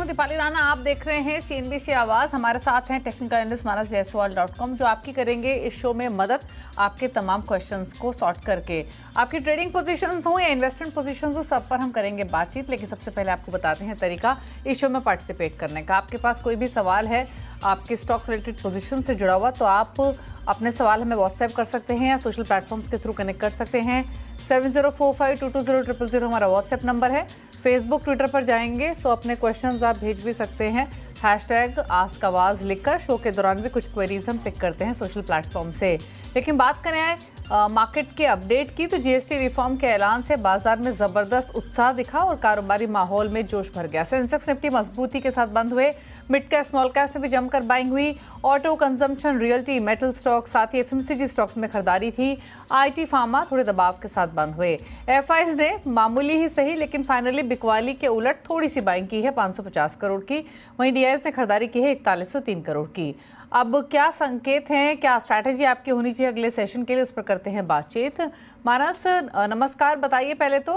दीपाली राणा, आप देख रहे हैं CNBC आवाज। हमारे साथ हैं टेक्निकल एनालिस्ट मानस जायसवाल.com, जो आपकी करेंगे इस शो में मदद आपके तमाम क्वेश्चंस को सॉर्ट करके। आपकी ट्रेडिंग पोजीशंस हो या इन्वेस्टमेंट पोजीशंस हो, सब पर हम करेंगे बातचीत। लेकिन सबसे पहले आपको बताते हैं तरीका इस शो में पार्टिसिपेट करने का। आपके पास कोई भी सवाल है आपके स्टॉक रिलेटेड पोजीशन से जुड़ा हुआ, तो आप अपने सवाल हमें व्हाट्सएप कर सकते हैं या सोशल प्लेटफॉर्म्स के थ्रू कनेक्ट कर सकते हैं। 7045220000 हमारा व्हाट्सएप नंबर है। फेसबुक ट्विटर पर जाएंगे तो अपने क्वेश्चंस आप भेज भी सकते हैं। #AskAwaz लिखकर शो के दौरान भी कुछ क्वेरीज हम पिक करते हैं सोशल प्लेटफॉर्म से। लेकिन बात करें मार्केट के अपडेट की, तो GST रिफॉर्म के ऐलान से बाजार में जबरदस्त उत्साह दिखा और कारोबारी माहौल में जोश भर गया। सेंसेक्स निफ्टी मजबूती के साथ बंद हुए। मिड कैप स्मॉल कैप से भी जमकर बाइंग हुई। Auto, consumption, realty, metal stock, साथ ही FMCG स्टॉक्स में खरीदारी थी। IT, फार्मा थोड़े दबाव के साथ बंद हुए। FIs ने मामूली ही सही लेकिन फाइनली बिकवाली के उलट थोड़ी सी बाइंग की है 550 करोड़ की। वहीं DIs ने खरीदारी की है 4103 करोड़ की। अब क्या संकेत हैं, क्या स्ट्रैटेजी आपकी होनी चाहिए अगले सेशन के लिए, उस पर करते हैं बातचीत। मानस नमस्कार, बताइए पहले तो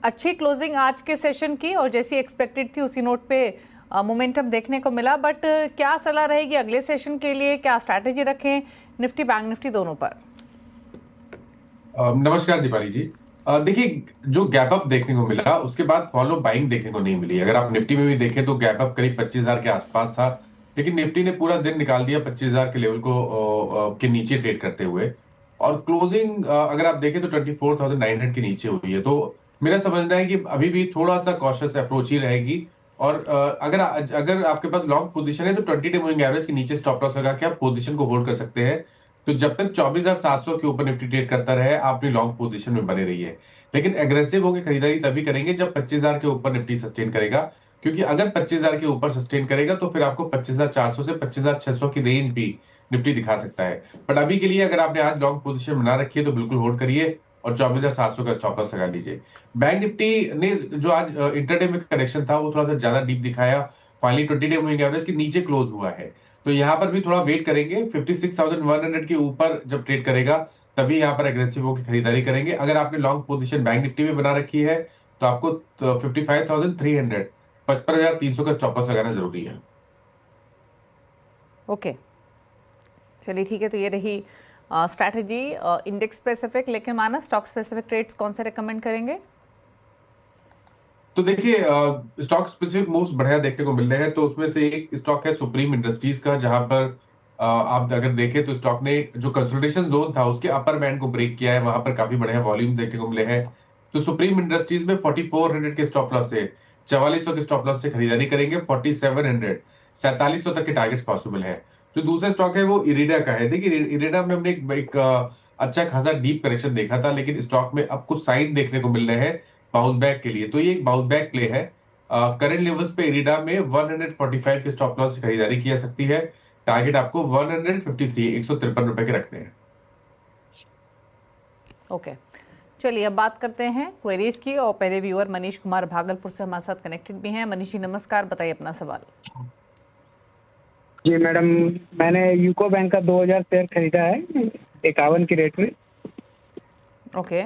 अच्छी क्लोजिंग आज के सेशन की और जैसी एक्सपेक्टेड थी उसी नोट पे मोमेंटम देखने को मिला, बट क्या सलाह रहेगी अगले सेशन के लिए, क्या स्ट्रैटेजी रखें निफ्टी बैंक निफ्टी दोनों पर? नमस्कार दीपाली जी। देखिए, जो गैप अप देखने को मिला उसके बाद फॉलो बाइंग देखने को नहीं मिली। अगर आप निफ्टी में भी देखें तो गैप अप करीब 25,000 के आसपास था, लेकिन निफ्टी ने पूरा दिन निकाल दिया 25,000 के लेवल को के नीचे ट्रेड करते हुए। और क्लोजिंग अगर आप देखें तो 24,900 के नीचे हुई है। तो मेरा समझना है कि अभी भी थोड़ा सा कॉशियस अप्रोच ही रहेगी। और अगर आपके पास लॉन्ग पोजीशन है तो 20 डे मूविंग एवरेज के नीचे स्टॉप लॉस लगा के आप पोजीशन को होल्ड कर सकते हैं। तो जब तक 24,700 के ऊपर निफ्टी ट्रेड करता रहे, आप अपनी लॉन्ग पोजीशन में बने रहिए। लेकिन एग्रेसिव होकर खरीदारी तभी करेंगे जब 25,000 के ऊपर निफ्टी सस्टेन करेगा, क्योंकि अगर 25,000 के ऊपर सस्टेन करेगा तो फिर आपको 25,400 से 25,600 की रेंज भी निफ्टी दिखा सकता है। बट अभी के लिए अगर आपने आज लॉन्ग पोजीशन बना रखी है तो बिल्कुल होल्ड करिए और 24,700 का स्टॉप लॉस लगा लीजिए। बैंक निफ्टी ने जो आज इंटरडे में करेक्शन था वो थोड़ा सा ज्यादा डीप दिखाया, फाइनली 20 डे मूविंग एवरेज के नीचे क्लोज हुआ है। तो यहाँ पर भी थोड़ा वेट करेंगे। 56,100 के ऊपर जब ट्रेड करेगा तभी यहाँ पर एग्रेसिव होकर खरीदारी करेंगे। अगर आपने लॉन्ग पोजीशन बैंक निफ्टी में बना रखी है तो आपको 55,300 55,300 का स्टॉप लॉस लगाना जरूरी है। ओके, चलिए ठीक है। तो ये रही स्ट्रैटेजी इंडेक्स स्पेसिफिक। लेकिन मानस, स्टॉक स्पेसिफिक ट्रेड्स कौन से रेकमेंड करेंगे? तो देखिए, स्टॉक स्पेसिफिक मूव्स बढ़िया देखने को मिल रहे हैं। तो उसमें से एक स्टॉक है सुप्रीम इंडस्ट्रीज का, जहां पर आप अगर देखें तो स्टॉक ने जो कंसोलिडेशन जोन था उसके अपर बैंड को ब्रेक किया है, वहां पर काफी बढ़िया वॉल्यूम देखने को मिले हैं। तो सुप्रीम इंडस्ट्रीज में 4400 के स्टॉप लॉस से 4400 के स्टॉप लॉस से खरीदारी करेंगे। 4700 4700 तक के टारगेट्स पॉसिबल है। जो दूसरा स्टॉक है वो इरिडा का है। देखिए, इरिडा में हमने एक अच्छा खासा डीप करेक्शन देखा था, लेकिन स्टॉक में अब कुछ साइन देखने को मिल रहे हैं बाउंस बैक के लिए। तो ये एक बाउंस बैक प्ले है। करंट लेवल्स पे इरिडा में 145 के स्टॉप लॉस से खरीदारी की जा सकती है। टारगेट आपको 153 153 रुपए के रखने हैं। ओके, चलिए अब बात करते हैं क्वेरीज की। और पहले व्यूअर मनीष कुमार भागलपुर से हमारे साथ कनेक्टेड भी हैं। मनीष जी नमस्कार, बताइए अपना सवाल। जी मैडम, मैंने यूको बैंक का 2000 शेयर खरीदा है 51 की रेट में। ओके,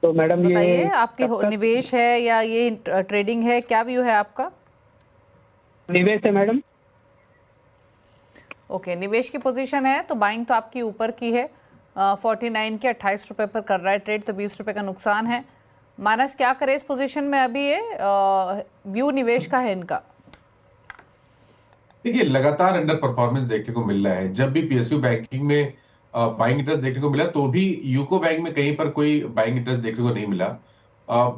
तो मैडम बताइए आपकी निवेश है या ये ट्रेडिंग है, क्या व्यू है आपका? निवेश है मैडम। ओके, निवेश की पोजीशन है तो बाइंग तो आपकी ऊपर की है। 49 के 28 रुपए पर कर रहा है ट्रेड, तो 20 रुपए का नुकसान है। मानस, क्या करे इस पोजीशन में अभी? ये व्यू निवेश का है इनका? देखिए, लगातार अंडर परफॉर्मेंस देखने को मिल रहा है। जब भी PSU बैंकिंग में बाइंग इंटरेस्ट देखने को मिला तो भी यूको बैंक में कहीं पर कोई बाइंग इंटरेस्ट देखने को नहीं मिला।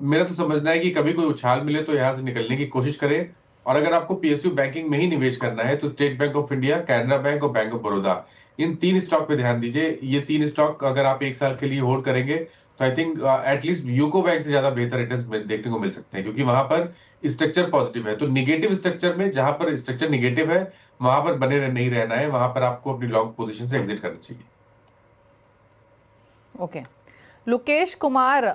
मेरा तो समझना है कि कभी कोई उछाल मिले तो यहाँ से निकलने की कोशिश करें। और अगर आपको PSU बैंकिंग में ही निवेश करना है तो State Bank of India, Canara Bank और बैंक ऑफ बड़ौदा, इन 3 स्टॉक पे ध्यान दीजिए। ये 3 स्टॉक अगर आप 1 साल के लिए होल्ड करेंगे तो I think at least UCO bank से ज्यादा बेहतर रिटर्न देखने को मिल सकते हैं, क्योंकि वहां पर स्ट्रक्चर पॉजिटिव है। तो निगेटिव स्ट्रक्चर में, जहां पर स्ट्रक्चर निगेटिव है वहां पर बने नहीं रहना है, वहां पर आपको अपनी लॉन्ग पोजीशन से एग्जिट करना चाहिए। ओके, लुकेश कुमार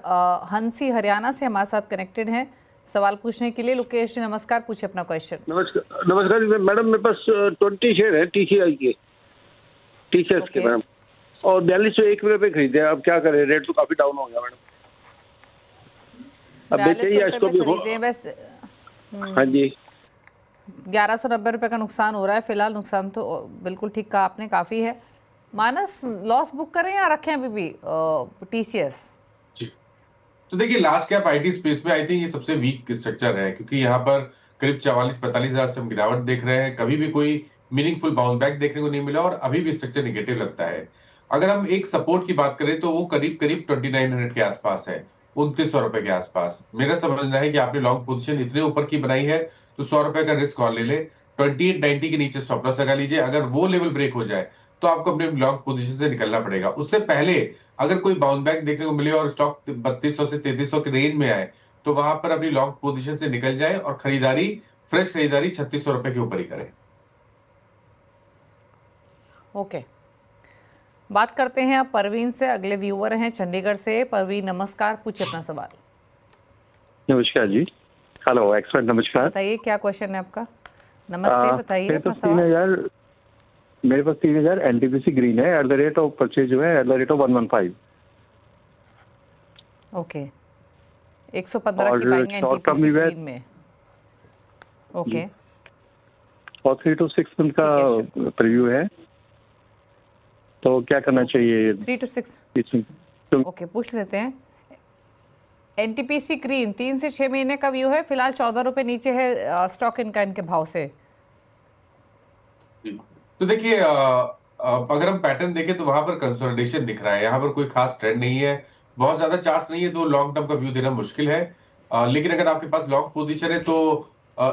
हंसी हरियाणा से हमारे साथ कनेक्टेड हैं सवाल पूछने के लिए। लुकेश जी नमस्कार, पूछिए अपना क्वेश्चन। नमस्कार मैडम, मेरे पास 20 शेयर है TCI के, TCS के मैडम, और 4201 रुपए पे खरीदे। अब क्या करें, रेट तो काफी डाउन हो गया मैडम। अब बेचे या इसको भी खरीदे? बस हाँ जी। 1190 रुपये का नुकसान हो रहा है फिलहाल। नुकसान तो बिल्कुल ठीक कहा आपने, काफ़ी है। मानस, लॉस बुक करें या रखें अभी भी TCS? जी। तो देखिए, लार्ज कैप आईटी स्पेस में आई थिंक ये सबसे वीक स्ट्रक्चर है, क्योंकि यहाँ पर करीब 44-45 हजार से हम गिरावट देख रहे हैं। कभी भी कोई मीनिंगफुल बाउंस बैक देखने को नहीं मिला और अभी भी स्ट्रक्चर निगेटिव लगता है। अगर हम एक सपोर्ट की बात करें तो वो करीब करीब 2900 के आसपास है, 2900 रुपए के आसपास। मेरा समझना है कि आपने लॉन्ग पोजीशन इतने ऊपर की बनाई है तो 100 रुपए का रिस्क और ले ले। 2890 के नीचे स्टॉप लॉस लगा लीजिए। अगर वो लेवल ब्रेक हो जाए तो आपको अपने लॉन्ग पोजीशन से निकलना पड़ेगा। उससे पहले अगर कोई बाउंस बैक देखने को मिले और स्टॉक 3200 से 3300 के रेंज में आए तो वहां पर अपनी लॉन्ग पोजीशन से निकल जाए और खरीदारी, फ्रेश खरीदारी 3600 रुपए के ऊपर ही करें। ओके, बात करते हैं अब परवीन से। अगले व्यूअर हैं चंडीगढ़ से। परवीन नमस्कार, पूछिए अपना सवाल। नमस्कार जी। हेलो एक्सपर्ट, नमस्कार। बताइए क्या क्वेश्चन है आपका। नमस्ते, बताइए अपना सवाल। 3000, मेरे पास 3000 एनटीपीसी ग्रीन है। At the rate of purchase जो है at the rate of 115। Okay, 115 की बाइंग है शॉर्ट टर्म एनटीपीसी में ग्रीन में। ओके, और 3 to 6 मंथ का प्रीव्यू है, तो क्या करना चाहिए 3 to 6? इसमें? ओके, पूछ लेते हैं। एनटीपीसी ग्रीन 3 से 6 महीने का व्यू है। फिलहाल 14 रुपए नीचे है स्टॉक इनके भाव से। तो देखिए, अगर हम पैटर्न देखें तो वहां पर कंसोलिडेशन दिख रहा है। यहाँ पर कोई खास ट्रेंड नहीं है, बहुत ज्यादा चार्ट्स नहीं है, तो लॉन्ग टर्म का व्यू देना मुश्किल है। लेकिन अगर आपके पास लॉन्ग पोजीशन है तो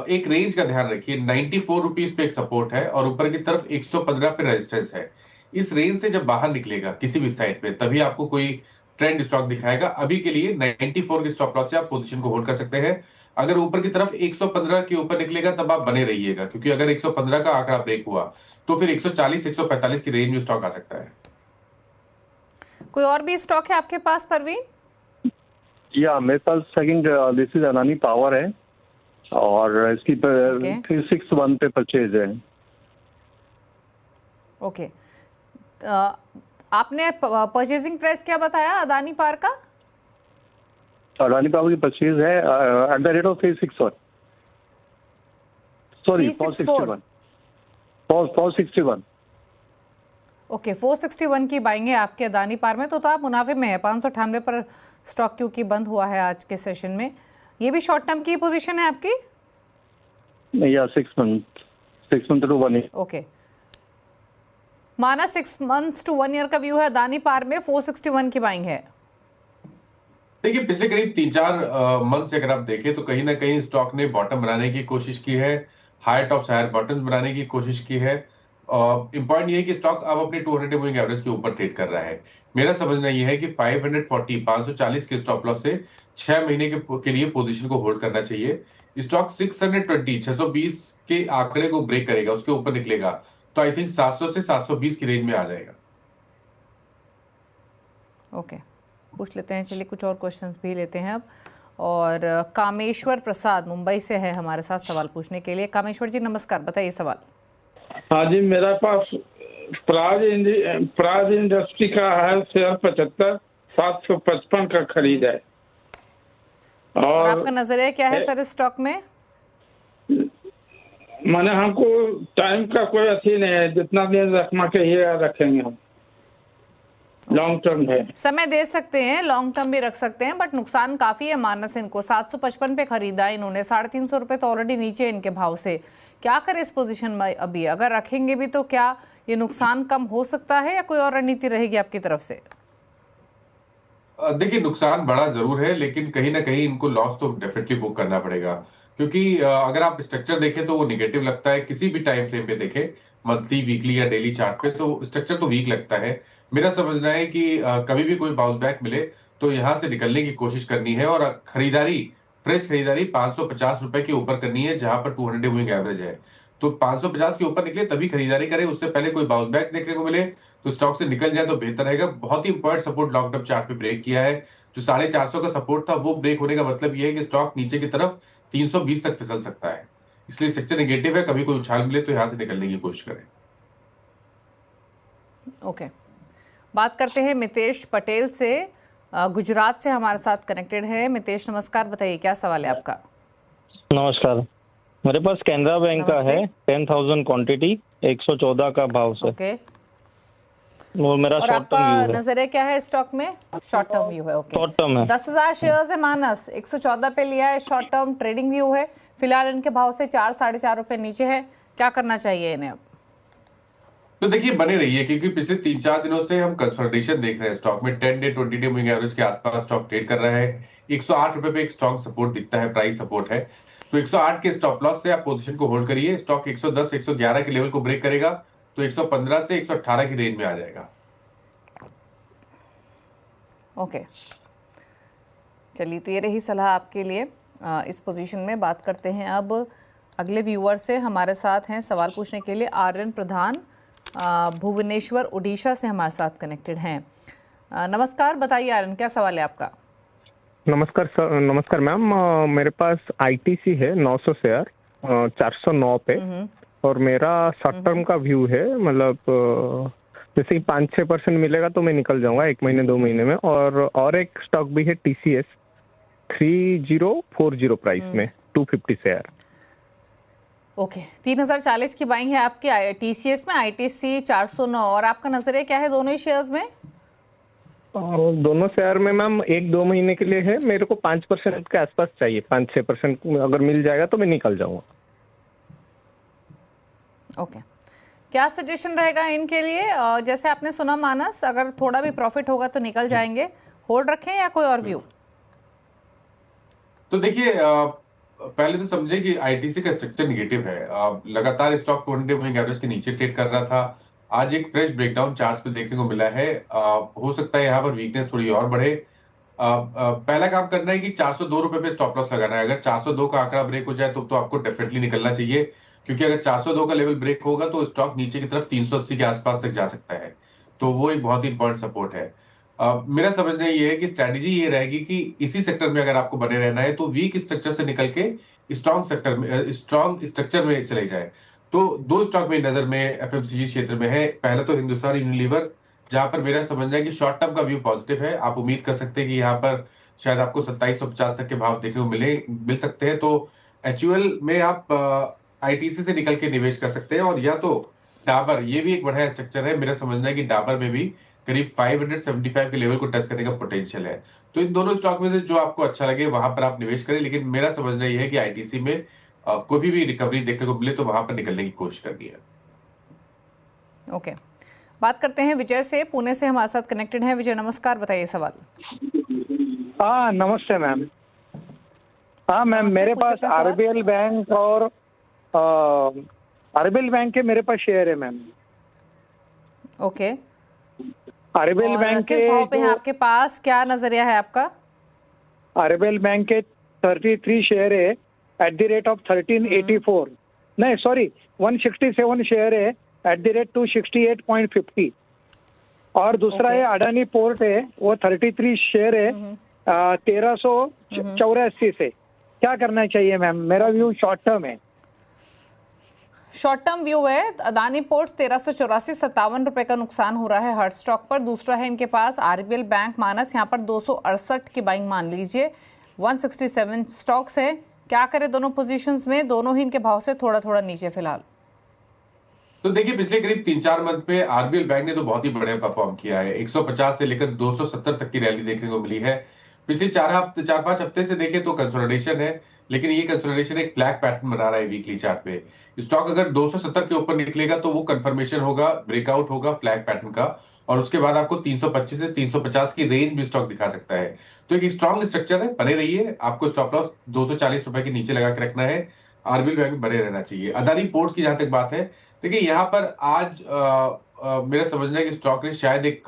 एक रेंज का ध्यान रखिए। 94 रुपीज पे एक सपोर्ट है और ऊपर की तरफ 115 पे रेजिस्टेंस है। इस रेंज से जब बाहर निकलेगा किसी भी साइड पे, तभी आपको कोई ट्रेंड स्टॉक दिखाएगा। अभी के लिए 94 के स्टॉप लॉस से आप पोजीशन को होल्ड कर सकते हैं। अगर ऊपर की तरफ 115 के ऊपर निकलेगा तब आप बने रहिएगा, क्योंकि अगर 115 का आंकड़ा ब्रेक हुआ तो फिर 140 145 की रेंज में स्टॉक आ सकता है। कोई और भी स्टॉक है आपके पास परवीन? या मेरे पास second this is Adani power है और इसकी 361 पे परचेज है। ओके, आपने परचेजिंग प्राइस क्या बताया अदानी पावर का? अडानी पावर की परचेज है at the rate of 361। Sorry 461। 461। Okay, 461 की बाइंग है आपके अदानी पावर में, तो आप मुनाफे में है। 598 पर स्टॉक क्योंकि बंद हुआ है आज के सेशन में। ये भी शॉर्ट टर्म की पोजीशन है आपकी? या 6 मंथ टू 1 ईयर। ओके, माना 6 मंथ्स टू 1 ईयर का व्यू है अदानी पावर में। 461 की बाइंग है। देखिए, पिछले करीब 3-4 मंथ से अगर आप देखें तो कहीं ना कहीं स्टॉक ने बॉटम बनाने की कोशिश की है, हायर टॉप्स हायर बॉटम बनाने की कोशिश की है। इंपॉर्टेंट ये है कि स्टॉक अब अपने 200 मूविंग एवरेज के ऊपर ट्रेड कर रहा है। मेरा समझना ये है कि 540 के स्टॉप लॉस से 6 महीने के लिए पोजीशन को होल्ड करना चाहिए। स्टॉक 620 के आंकड़े को ब्रेक करेगा, उसके ऊपर निकलेगा तो आई थिंक 700 से 720 की रेंज में आ जाएगा। ओके, पूछ लेते हैं। चलिए कुछ और क्वेश्चंस भी लेते हैं अब। और कामेश्वर प्रसाद मुंबई से है हमारे साथ सवाल पूछने के लिए। कामेश्वर जी नमस्कार, बताइए सवाल। हाँ जी, मेरे पास प्राज इंडस्ट्री का है शेयर 75, 755 का खरीद है। और आपका नजरिया क्या है सर इस स्टॉक में? माने हमको टाइम का कोई अच्छी नहीं है, जितना दिन रखना चाहिए रखेंगे हम। लॉन्ग टर्म है, समय दे सकते हैं, लॉन्ग टर्म भी रख सकते हैं, बट नुकसान काफी है मानस इनको। 755 पे खरीदा इन्होंने, 350 रुपए तो ऑलरेडी नीचे है इनके भाव से। क्या करे इस पोजीशन में अभी? अगर रखेंगे भी तो क्या ये नुकसान कम हो सकता है या कोई और रणनीति रहेगी आपकी तरफ से? देखिए, नुकसान बड़ा जरूर है, लेकिन कहीं ना कहीं इनको लॉस तो डेफिनेटली बुक करना पड़ेगा, क्योंकि अगर आप स्ट्रक्चर देखें तो वो निगेटिव लगता है। किसी भी टाइम फ्रेम पे देखें, मंथली, वीकली या डेली चार्ट पे, तो स्ट्रक्चर तो वीक लगता है। मेरा समझना है कि कभी भी कोई बाउंस बैक मिले तो यहां से निकलने की कोशिश करनी है और खरीदारी, फ्रेश खरीदारी 550 रुपए के ऊपर करनी है, जहां पर 200 मूविंग एवरेज है। तो 550 के ऊपर निकले तभी खरीदारी करें। उससे पहले कोई बाउंस बैक देखने को मिले तो स्टॉक से निकल जाए तो बेहतर रहेगा। बहुत ही important support long term chart पे ब्रेक किया है। जो 450 का सपोर्ट था वो ब्रेक होने का मतलब ये है कि स्टॉक नीचे की तरफ 320 तक फिसल सकता है। इसलिए स्ट्रक्चर नेगेटिव है। कभी कोई उछाल मिले तो यहां से निकलने की कोशिश करें। ओके, बात करते हैं मितेश पटेल से। गुजरात से हमारे साथ कनेक्टेड है। मितेश नमस्कार, बताइए क्या सवाल है आपका? नमस्कार। मेरे पास कैनरा बैंक का नमस्ते। है 10,000 क्वांटिटी, 114 का भाव से। ओके, वो मेरा और शॉर्ट टर्म आपका व्यू है। नजरिया क्या है स्टॉक में? शॉर्ट टर्म व्यू है। ओके, शॉर्ट टर्म है। 10,000 शेयर्स है मानस, 114 पे लिया है, शॉर्ट टर्म ट्रेडिंग व्यू है। फिलहाल इनके भाव से 4 साढ़े 4 रुपए नीचे है। क्या करना चाहिए इन्हें अब? तो देखिए बने रहिए, क्योंकि पिछले 3-4 दिनों से हम कंसोलिडेशन देख रहे हैं स्टॉक में। 10 डे 20 डे मूविंग एवरेज के आसपास स्टॉक ट्रेड कर रहा है। 108 रुपए पे एक स्ट्रॉन्ग सपोर्ट दिखता है, प्राइस सपोर्ट है। तो 108 के स्टॉप लॉस से आप पोजीशन को होल्ड करिए। स्टॉक 110 111 के लेवल को ब्रेक करेगा तो 115 से 118 की रेंज में आ जाएगा। ओके, चलिए, तो ये रही सलाह आपके लिए इस पोजीशन में। बात करते हैं अब अगले व्यूअर से। हमारे साथ हैं सवाल पूछने के लिए आर्यन प्रधान, भुवनेश्वर उड़ीसा से हमारे साथ कनेक्टेड हैं। नमस्कार, बताइए आर्यन, क्या सवाल है आपका? नमस्कार सर। नमस्कार मैम। मेरे पास आईटीसी है 900 शेयर 409 पे, और मेरा शॉर्ट टर्म का व्यू है। मतलब जैसे ही 5-6% मिलेगा तो मैं निकल जाऊंगा 1 महीने 2 महीने में। और एक स्टॉक भी है टीसीएस 3040 प्राइस में 250 शेयर। ओके, 3040 की बाइंग है आपकी टीसीएस में, आईटीसी 409, और आपका नजरिया क्या है दोनों ही शेयर्स में? दोनों शेयर में मैम 1-2 महीने के लिए है। मेरे को 5% के आसपास चाहिए। 5-6% अगर मिल जाएगा तो मैं निकल जाऊंगा। ओके, क्या सजेशन रहेगा इनके लिए? जैसे आपने सुना मानस, अगर थोड़ा भी प्रॉफिट होगा तो निकल जाएंगे, होल्ड रखें या कोई और व्यू? तो देखिए, पहले तो समझे कि आईटीसी का स्ट्रक्चर निगेटिव है। लगातार स्टॉक 20 डे मूविंग एवरेज के नीचे ट्रेड कर रहा था। आज एक फ्रेश ब्रेकडाउन चार्ट्स पे देखने को मिला है। हो सकता है यहाँ पर वीकनेस थोड़ी और बढ़े। पहला काम करना है कि 402 रुपए पे स्टॉप लॉस लगाना है। अगर 402 का आंकड़ा ब्रेक हो जाए तो आपको डेफिनेटली निकलना चाहिए, क्योंकि अगर 402 का लेवल ब्रेक होगा तो स्टॉक नीचे की तरफ 380 के आसपास तक जा सकता है। तो वो एक बहुत ही इंपॉर्टेंट सपोर्ट है। मेरा समझना ये है कि स्ट्रेटेजी ये रहेगी कि इसी सेक्टर में अगर आपको बने रहना है तो वीक स्ट्रक्चर से निकल के स्ट्रॉन्ग स्ट्रक्चर में चले जाए। तो 2 स्टॉक में नजर में एफएमसीजी क्षेत्र में है। पहला तो हिंदुस्तान यूनिलीवर, जहां पर मेरा समझना है कि शॉर्ट टर्म का व्यू पॉजिटिव है। आप उम्मीद कर सकते हैं कि यहाँ पर शायद आपको 2750 तक के भाव देखने को मिल सकते हैं। तो एचयूएल में आप आईटीसी से निकल के निवेश कर सकते हैं। और या तो डाबर, ये भी एक बढ़िया स्ट्रक्चर है। मेरा समझना है कि डाबर में भी करीब 575 के लेवल को टच करने का पोटेंशियल है। तो इन दोनों स्टॉक में से जो आपको अच्छा लगे वहां पर आप निवेश करें। लेकिन मेरा समझना यह है कि आईटीसी में कोई भी रिकवरी देखने को मिले तो वहां पर निकलने की कोशिश करनी है। ओके, बात करते हैं विजय से, पुणे से हमारे साथ कनेक्टेड हैं। विजय नमस्कार, बताइए सवाल। हाँ नमस्ते मैम। हाँ मैम, नमस्ते, मेरे पूछिए पास अपना सवाल। आरबीएल बैंक और आरबीएल बैंक के मेरे पास शेयर है मैम। ओके, आरबीएल और बैंक किस के भाव पे है जो आपके पास? क्या नजरिया है आपका? आरबीएल बैंक के 33 शेयर है एट द रेट ऑफ 1384। नहीं सॉरी, 167 शेयर है एट द रेट 268.50। और दूसरा है अडानी पोर्ट है, वो 33 शेयर है 1384 से। क्या करना चाहिए मैम? मेरा व्यू शॉर्ट टर्म है। शॉर्ट टर्म व्यू है। अदानी पोर्ट्स 1384, 57 रुपए का नुकसान हो रहा है हर स्टॉक पर। दूसरा है इनके पास आरबीएल बैंक मानस, यहाँ पर 268 की बाइंग मान लीजिए। 167 स्टॉक्स है। क्या करें दोनों पोजीशंस में? दोनों ही इनके भाव से थोड़ा थोड़ा नीचे फिलहाल। तो देखिए, पिछले करीब 3-4 मंथ पे आरबीएल बैंक ने तो बहुत ही बढ़िया परफॉर्म किया है। 150 से लेकर 270 तक की रैली देखने को मिली है। पिछले 4-5 हफ्ते से देखें तो कंसोलिडेशन है, लेकिन ये कंसोलिडेशन एक फ्लैग पैटर्न बना रहा है वीकली चार्ट पे। स्टॉक अगर 270 के ऊपर निकलेगा तो वो कंफर्मेशन होगा, ब्रेकआउट होगा फ्लैग पैटर्न का, और उसके बाद आपको 325 से 350 की रेंज भी स्टॉक दिखा सकता है। तो एक स्ट्रॉन्ग स्ट्रक्चर है, बने रहिए। आपको स्टॉप लॉस 240 रुपए के नीचे लगा के रखना है। आरबीएल बैंक में बने रहना चाहिए। अदानी पोर्ट्स की जहां तक बात है, देखिए यहाँ पर आज मेरा समझना है कि स्टॉक ने शायद एक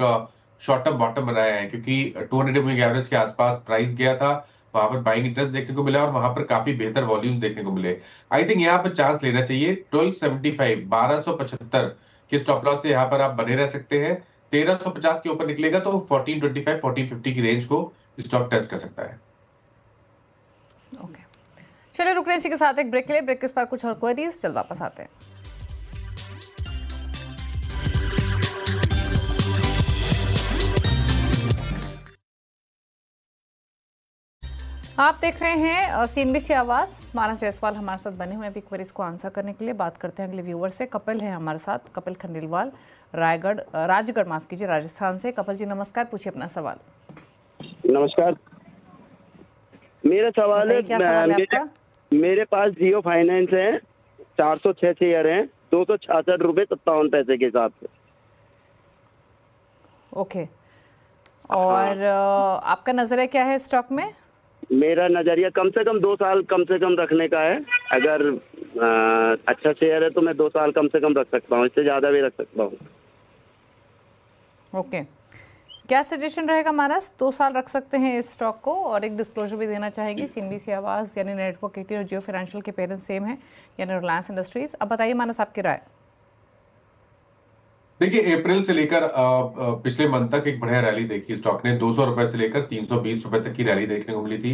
शॉर्ट टर्म बॉटम बनाया है, क्योंकि 200 मूविंग एवरेज के आसपास प्राइस गया था। वहां पर बाइंग इंटरेस्ट देखने को मिला और वहां पर काफी बेहतर वॉल्यूम्स देखने को मिले। आई थिंक यहाँ पर चांस लेना चाहिए। 1275 1275 के स्टॉप लॉस से यहाँ पर आप बने रह सकते हैं। 1350 के ऊपर निकलेगा तो 1425 1450 की रेंज को स्टॉक टेस्ट कर सकता है। ओके, चलिए रुक रहे हैं इसी के साथ एक ब्रेक के लिए। ब्रेक के पर कुछ और क्वेरीज, चल वापस आते हैं। आप देख रहे हैं CNBC आवाज़। मानस जायसवाल हमारे साथ बने हुए हैं अभी क्वेरीज को आंसर करने के लिए। बात करते हैं अगले व्यूअर से। कपिल है हमारे साथ, कपिल खंडेलवाल, राजगढ़ माफ कीजिए, राजस्थान से। कपिल जी नमस्कार, पूछिए अपना सवाल। नमस्कार, मेरा सवाल है, क्या सवाल है आपका? मेरे पास जियो फाइनेंस है, 406 शेयर हैं, 266 रुपए 57 पैसे के हिसाब से। ओके, और आपका नजरिया क्या है स्टॉक में? मेरा नजरिया कम से कम 2 साल कम से कम रखने का है। अगर अच्छा शेयर है तो मैं 2 साल कम से कम रख सकता हूँ, इससे ज्यादा भी रख सकता हूँ। ओके, क्या सजेशन रहेगा मानस? 2 साल रख सकते हैं इस स्टॉक को। और एक डिस्क्लोजर भी देना चाहेंगे, CNBC आवाज़ यानी नेटवर्क 18 और जियो फाइनेंशियल के पेरेंट्स सेम है यानी रिलायंस इंडस्ट्रीज। अब बताइए मानस आपकी राय। देखिए, अप्रैल से लेकर पिछले मंथ तक एक बढ़िया रैली देखी स्टॉक ने। 200 रुपए से लेकर 320 रुपए तक की रैली देखने को मिली थी।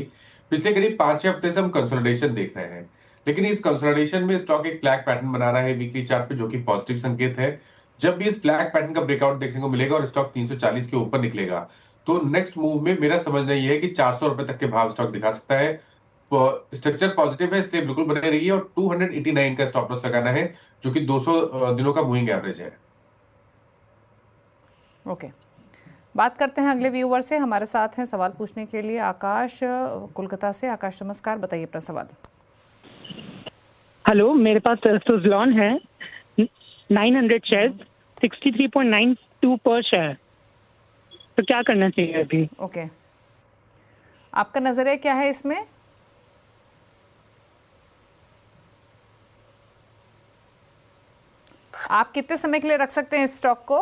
पिछले करीब 5-6 हफ्ते से हम कंसोलिडेशन देख रहे हैं, लेकिन इस कंसोलिडेशन में स्टॉक एक फ्लैग पैटर्न बना रहा है वीकली चार्ट पे, जो कि पॉजिटिव संकेत है। जब भी इस फ्लैग पैटर्न का ब्रेकआउट देखने को मिलेगा और स्टॉक 340 के ऊपर निकलेगा, तो नेक्स्ट मूव में मेरा समझना यह है कि 400 रुपए तक के भाव स्टॉक दिखा सकता है। स्ट्रक्चर पॉजिटिव है, इसलिए बिल्कुल बने रहिए। और 289 का स्टॉप लॉस लगाना है, जो कि 200 दिनों का मूविंग एवरेज है। ओके, बात करते हैं अगले व्यूअर से। हमारे साथ हैं सवाल पूछने के लिए आकाश कोलकाता से। आकाश नमस्कार, बताइए अपना सवाल। हेलो, मेरे पास सुज़लॉन है, 900 शेयर, 63.92 पर शेयर, तो क्या करना चाहिए अभी? ओके, आपका नजरिया क्या है इसमें? आप कितने समय के लिए रख सकते हैं इस स्टॉक को?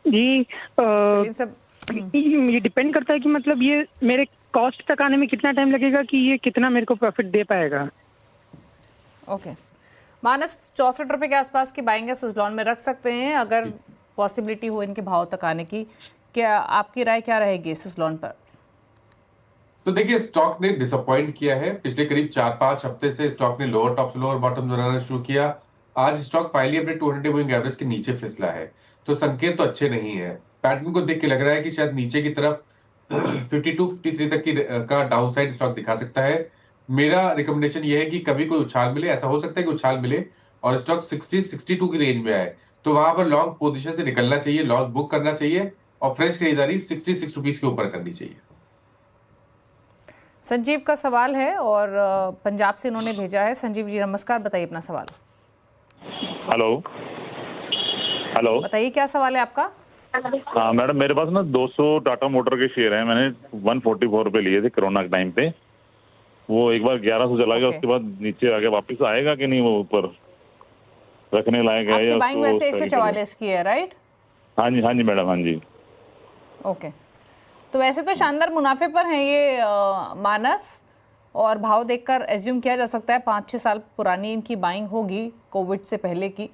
जी ये डिपेंड करता है कि मतलब ये मेरे कॉस्ट तक आने में कितना टाइम लगेगा, कि ये कितना मेरे को प्रॉफिट दे पाएगा। ओके, मानस 64 रुपए के आसपास की बाइंग है सुज़लॉन में, रख सकते हैं अगर पॉसिबिलिटी हो इनके भाव तक आने की। क्या आपकी राय क्या रहेगी सुज़लॉन पर? तो देखिए, स्टॉक ने डिसअपॉइंट किया है। पिछले करीब 4-5 हफ्ते से स्टॉक ने लोअर टॉप से लोअर बॉटम बनाना शुरू किया। आज स्टॉक फाइनली अपने 200 मूविंग एवरेज के नीचे फिसला है, तो संकेत तो अच्छे नहीं है। पैटर्न को देख के लग रहा है कि शायद नीचे की तरफ 52-53 तक की का डाउन साइड स्टॉक दिखा सकता है। मेरा रिकमेंडेशन ये है कि कभी कोई उछाल मिले, ऐसा हो सकता है कि उछाल मिले और स्टॉक 60-62 की रेंज में आए, तो वहां पर लॉन्ग पोजीशन से निकलना चाहिए, लॉस बुक करना चाहिए और फ्रेश खरीदारी 66 रुपीज के ऊपर करनी चाहिए। संजीव का सवाल है और पंजाब से इन्होंने भेजा है। संजीव जी नमस्कार, बताइए अपना सवाल। हेलो हेलो, बताइए क्या सवाल है आपका? हाँ मैडम, मेरे पास ना 200 टाटा मोटर के शेयर हैं। मैंने 144 रुपए लिए थे कोरोना के टाइम पे। वो एक बार 1100 चला गया, उसके बाद नीचे आ गया। वापस आएगा कि नहीं, वो ऊपर रखने लायक है? आपकी या बाइंग वैसे 144 की है, राइट? हाँ जी मैडम, हाँ जी। ओके, तो वैसे तो शानदार मुनाफे पर है ये मानस, और भाव देखकर एज्यूम किया जा सकता है 5-6 साल पुरानी इनकी बाइंग होगी, कोविड से पहले की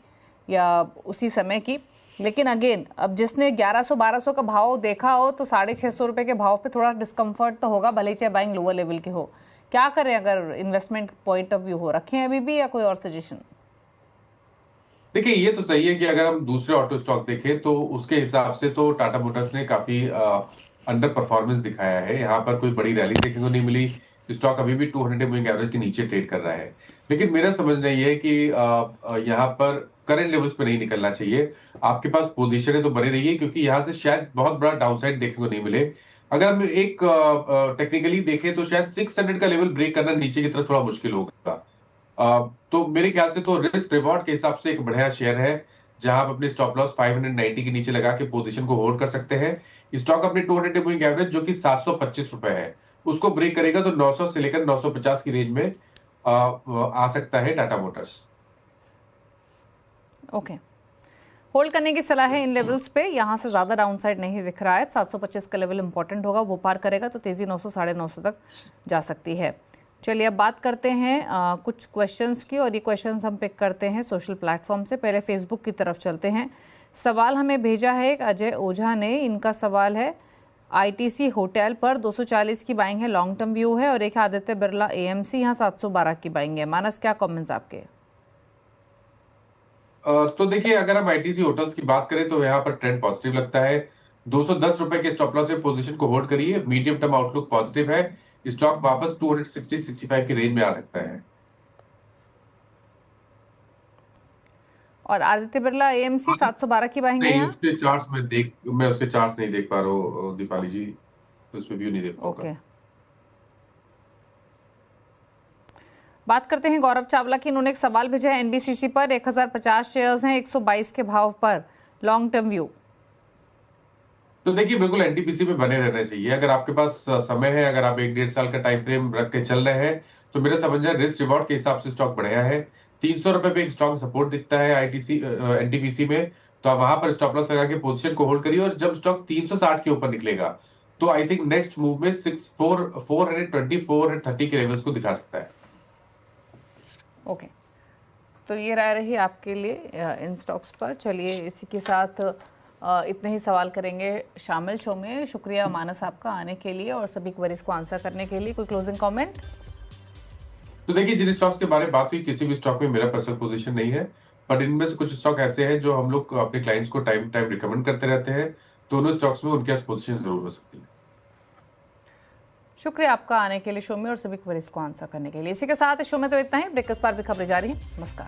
या उसी समय की। लेकिन अगेन, अब जिसने 1100-1200 का भाव देखा हो तो 650 रुपए के भाव पे थोड़ा डिस्कम्फर्ट तो होगा, भले चाहे बाइंग लोअर लेवल की हो। क्या करें अगर इन्वेस्टमेंट पॉइंट ऑफ व्यू हो? रखें अभी भी या कोई और सजेशन? देखिए, ये तो सही है कि अगर हम दूसरे ऑटो स्टॉक देखें तो उसके हिसाब से तो टाटा मोटर्स ने काफी अंडर परफॉर्मेंस दिखाया है। यहाँ पर कोई बड़ी रैली देखने को नहीं मिली। स्टॉक अभी भी 200 मूविंग एवरेज के नीचे ट्रेड कर रहा है। लेकिन मेरा समझना ये है कि यहाँ पर करंट लेवल्स पे नहीं निकलना चाहिए। आपके पास पोजीशन है तो बने रहिए, क्योंकि यहाँ से शायद बहुत बड़ा डाउनसाइड देखने को नहीं मिले। अगर हम एक टेक्निकली देखें तो शायद 600 का लेवल ब्रेक करना नीचे की तरफ थोड़ा मुश्किल होगा। तो मेरे ख्याल से तो रिस्क रिवॉर्ड के हिसाब से एक बढ़िया शेयर है, जहां आप अपने स्टॉप लॉस 590 के नीचे लगा के पोजीशन को होल्ड कर सकते हैं। स्टॉक अपने 200 मूविंग एवरेज जो कि 725 रुपए है, उसको ब्रेक करेगा तो 900 से लेकर 950 की रेंज में आ सकता है टाटा मोटर्स। ओके, होल्ड करने की सलाह है इन लेवल्स पे। यहाँ से ज़्यादा डाउनसाइड नहीं दिख रहा है। 725 का लेवल इंपॉर्टेंट होगा, वो पार करेगा तो तेज़ी 900-950 तक जा सकती है। चलिए अब बात करते हैं कुछ क्वेश्चंस की, और ये क्वेश्चंस हम पिक करते हैं सोशल प्लेटफॉर्म से। पहले फेसबुक की तरफ चलते हैं। सवाल हमें भेजा है एक अजय ओझा ने। इनका सवाल है ITC होटल पर 240 की बाइंग है, लॉन्ग टर्म व्यू है, और एक आदित्य बिरला AMC यहाँ 712 की बाइंग है। मानस, क्या कमेंट्स आपके? तो देखिए, अगर हम ITC होटल्स की बात करें तो यहाँ पर ट्रेंड पॉजिटिव लगता है। 210 रुपए के स्टॉप लॉस से पोजीशन को होल्ड करिए। मीडियम टर्म आउटलुक पॉजिटिव है, स्टॉक वापस 260-65 की रेंज में आ सकता है। और आदित्य बिरला एएमसी 712 की बाइंग है नहीं, यहाँ? मैं उसके चार्ट्स नहीं देख पा रहा हूँ दीपाली जी, उस पे व्यू नहीं देख पाऊंगा। ओके, बात करते हैं गौरव चावला की। इन्होंने एक सवाल भेजा है एनबीसीसी पर। 1050 शेयर्स हैं 122 के भाव पर, लॉन्ग टर्म व्यू। तो देखिए, बिल्कुल एनटीपीसी में बने रहना चाहिए। अगर आपके पास समय है, अगर आप 1-1.5 साल का टाइम फ्रेम रख के चल रहे हैं, तो मेरा समझ है रिस्क रिवॉर्ड के हिसाब से स्टॉक बढ़िया है। 300 रुपए पे एक स्ट्रॉन्ग सपोर्ट दिखता है एनटीपीसी में, तो आप वहां पर स्टॉप लॉस लगा के पोजीशन को होल्ड करिए। और जब स्टॉक 360 के ऊपर निकलेगा, तो आई थिंक नेक्स्ट मूव में 420-430 के लेवल्स को दिखा सकता है। ओके, तो ये राय रही आपके लिए इन स्टॉक्स पर। चलिए, इसी के साथ इतने ही सवाल करेंगे शामिल शो में। शुक्रिया मानस आपका आने के लिए और सभी क्वेरीज को आंसर करने के लिए। कोई क्लोजिंग कमेंट? तो देखिए, जिन स्टॉक्स के बारे में बात हुई, किसी भी स्टॉक में मेरा पर्सनल पोजीशन नहीं है, बट इनमें से कुछ स्टॉक ऐसे हैं जो हम लोग अपने क्लाइंट्स को टाइम टाइम रिकमेंड करते रहते हैं, तो उन स्टॉक्स में उनके पोजीशन जरूर हो सकती है। शुक्रिया आपका आने के लिए शो में और सभी क्वेरीज को आंसर करने के लिए। इसी के साथ शो में तो इतना ही। ब्रेकफास्ट पर भी खबरें जारी हैं। नमस्कार।